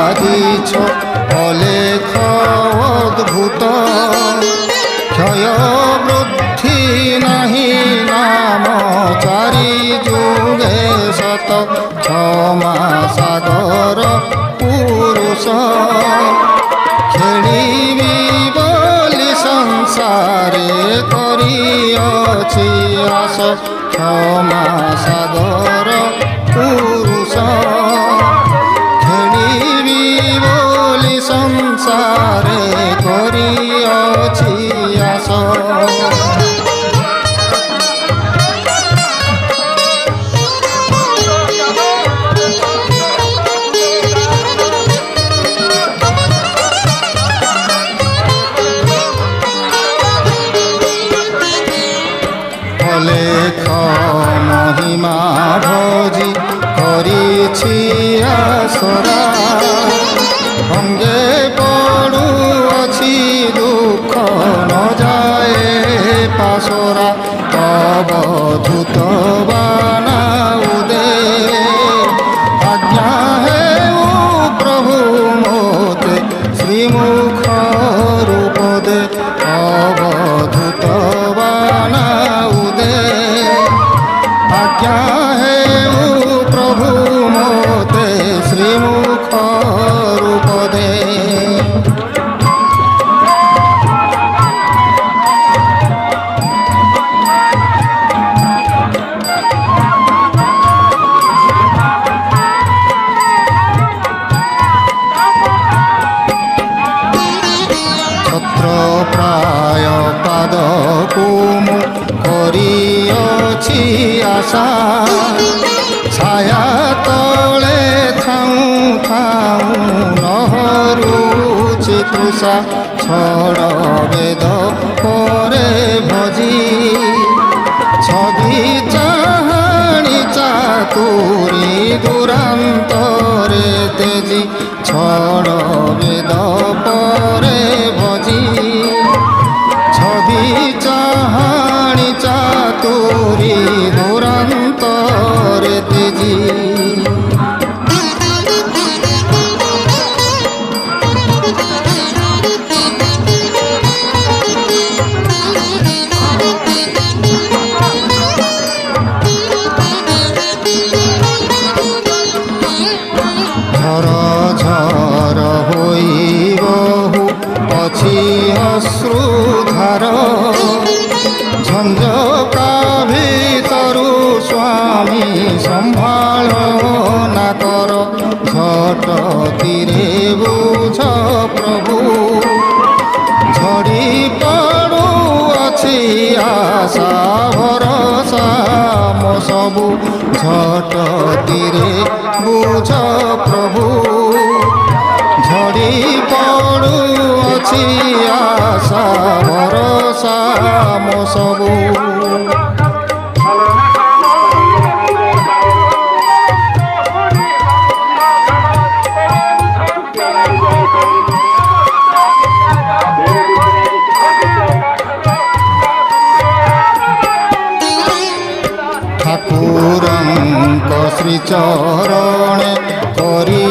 সাজিছ অলেখ অদ্ভুত ক্ষয় বৃদ্ধি নাহি নাম চারি যুগে শত ক্ষমা সাগর পুরুষ খেলিবি বলি সংসারে করিଅছি আস ক্ষমা সাগর পুরুষ খেলিবি বলি সংসারে করিଅছি আস অলেখ মহিমা ভোজি করিছি আসরা অঙ্গে পড়ুଅছি দুঃখ ন যায় পাশরা অবধূত বানাউদে আজ্ঞা হেউ প্রভু মোতে শ্রীমুখ রূপদে অবধূত বানাউদে আজ্ঞা হেউ প্রভু মোতে শ্রীমুখ রূপদে ছত্র প্রায় পাদকু মু করিଅছি আশা ছায়া তলে থাউ থাউ নহরুচি তৃষা ছড় বেদ পরে ভজি ছবি চাহানি চাতুরি দুরান্তরে তেজি ছড় বেদ পরে ভজি ছবি চাহানি চাতুরি দুরান্তরে তেজি ঝর ঝর হই বহু অছি অশ্রুধার ঝঞ্ঝকা ভিতরু স্বামী সম্ভাଳ না কর ঝট তীরে বুঝ প্রভু ঝড়ি পড়ুଅছি আশা ভরসা ମୋ ସବୁ ঝট তীরে বুঝ প্রভু ঝড়ি পড়ুଅছি আশা ভরসা ମୋ ସବୁ ঠাকুরଙ୍କ ଶ୍ରୀ ଚରଣେ କରି